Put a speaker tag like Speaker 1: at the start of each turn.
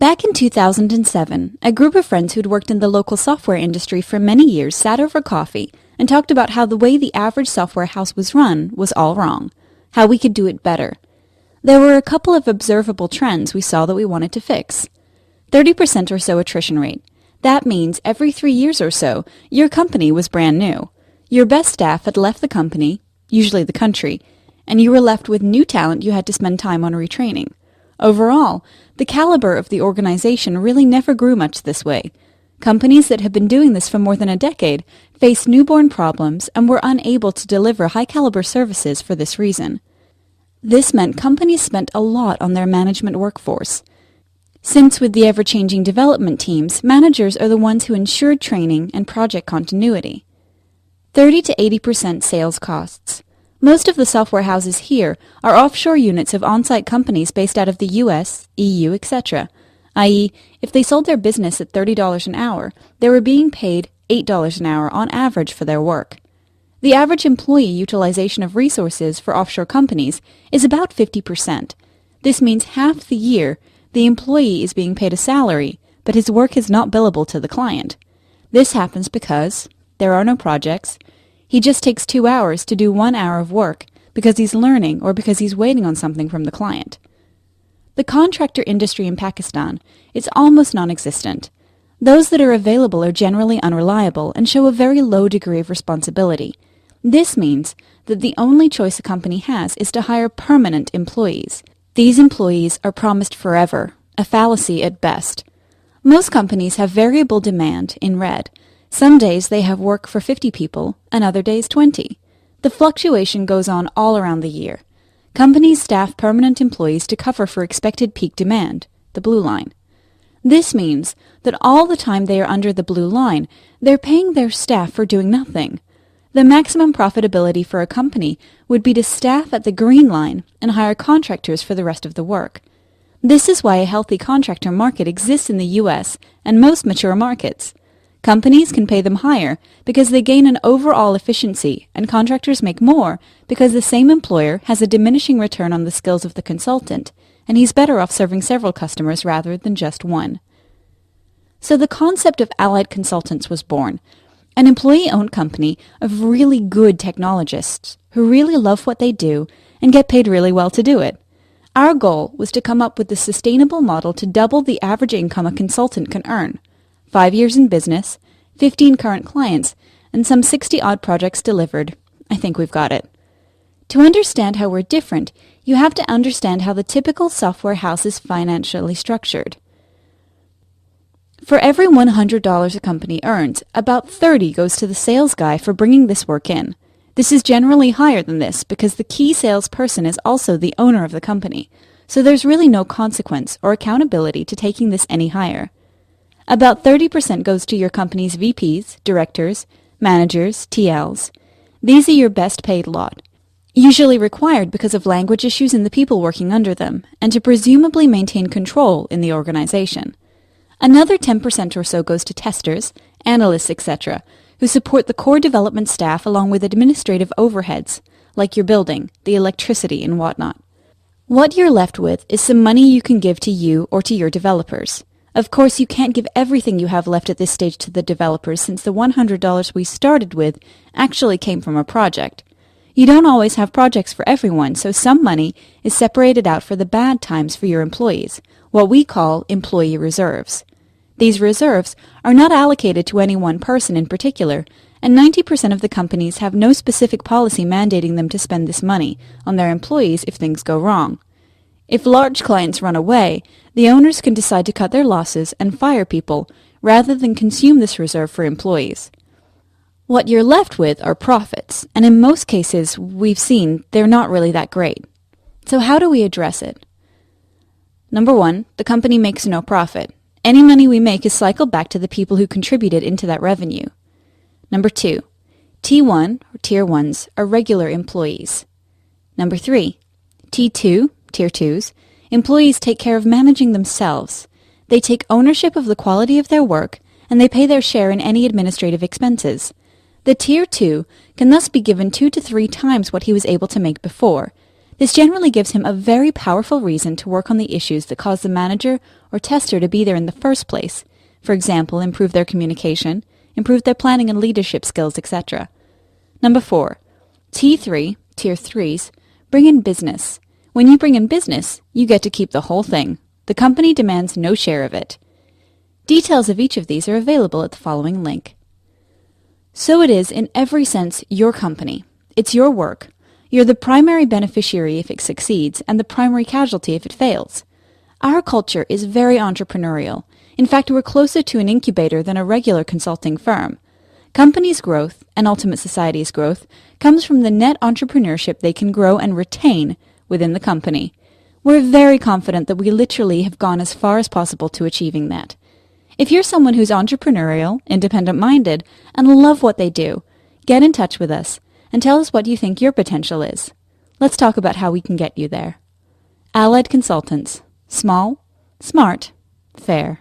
Speaker 1: Back in 2007, a group of friends who'd worked in the local software industry for many years sat over coffee and talked about how the way the average software house was run was all wrong, how we could do it better. There were a couple of observable trends we saw that we wanted to fix. 30% or so attrition rate. That means every 3 years or so, your company was brand new. Your best staff had left the company, usually the country, and you were left with new talent you had to spend time on retraining. Overall, the caliber of the organization really never grew much this way. Companies that had been doing this for more than a decade faced newborn problems and were unable to deliver high-caliber services for this reason. This meant companies spent a lot on their management workforce. Since with the ever-changing development teams, managers are the ones who ensured training and project continuity. 30 to 80% sales costs. Most of the software houses here are offshore units of on-site companies based out of the US, EU, etc., i.e., if they sold their business at $30 an hour, they were being paid $8 an hour on average for their work. The average employee utilization of resources for offshore companies is about 50%. This means half the year the employee is being paid a salary, but his work is not billable to the client. This happens because there are no projects. He just takes 2 hours to do 1 hour of work because he's learning or because he's waiting on something from the client. The contractor industry in Pakistan is almost non-existent. Those that are available are generally unreliable and show a very low degree of responsibility. This means that the only choice a company has is to hire permanent employees. These employees are promised forever, a fallacy at best. Most companies have variable demand in red. Some days they have work for 50 people, and other days 20. The fluctuation goes on all around the year. Companies staff permanent employees to cover for expected peak demand, the blue line. This means that all the time they are under the blue line, they're paying their staff for doing nothing. The maximum profitability for a company would be to staff at the green line and hire contractors for the rest of the work. This is why a healthy contractor market exists in the US and most mature markets. Companies can pay them higher because they gain an overall efficiency, and contractors make more because the same employer has a diminishing return on the skills of the consultant, and he's better off serving several customers rather than just one. So the concept of allied consultants was born, an employee-owned company of really good technologists who really love what they do and get paid really well to do it. Our goal was to come up with a sustainable model to double the average income a consultant can earn. 5 years in business, 15 current clients, and some 60-odd projects delivered. I think we've got it. To understand how we're different, you have to understand how the typical software house is financially structured. For every $100 a company earns, about $30 goes to the sales guy for bringing this work in. This is generally higher than this because the key salesperson is also the owner of the company, so there's really no consequence or accountability to taking this any higher. About 30% goes to your company's VPs, directors, managers, TLs. These are your best paid lot, usually required because of language issues in the people working under them, and to presumably maintain control in the organization. Another 10% or so goes to testers, analysts, etc., who support the core development staff along with administrative overheads, like your building, the electricity, and whatnot. What you're left with is some money you can give to you or to your developers. Of course, you can't give everything you have left at this stage to the developers since the $100 we started with actually came from a project. You don't always have projects for everyone, so some money is separated out for the bad times for your employees, what we call employee reserves. These reserves are not allocated to any one person in particular, and 90% of the companies have no specific policy mandating them to spend this money on their employees if things go wrong. If large clients run away, the owners can decide to cut their losses and fire people rather than consume this reserve for employees. What you're left with are profits, and in most cases we've seen they're not really that great. So how do we address it? Number 1, the company makes no profit. Any money we make is cycled back to the people who contributed into that revenue. Number 2, T1 or Tier 1s are regular employees. Number 3, T2, Tier 2s, employees take care of managing themselves. They take ownership of the quality of their work, and they pay their share in any administrative expenses. The Tier 2 can thus be given 2 to 3 times what he was able to make before. This generally gives him a very powerful reason to work on the issues that cause the manager or tester to be there in the first place. For example, improve their communication, improve their planning and leadership skills, etc. Number 4. T3, Tier 3s, bring in business. When you bring in business, you get to keep the whole thing. The company demands no share of it. Details of each of these are available at the following link. So it is in every sense your company. It's your work. You're the primary beneficiary if it succeeds and the primary casualty if it fails. Our culture is very entrepreneurial. In fact, we're closer to an incubator than a regular consulting firm. Companies' growth, and ultimate society's growth, comes from the net entrepreneurship they can grow and retain within the company. We're very confident that we literally have gone as far as possible to achieving that. If you're someone who's entrepreneurial, independent-minded, and love what they do, get in touch with us and tell us what you think your potential is. Let's talk about how we can get you there. Allied Consultants. Small, smart, fair.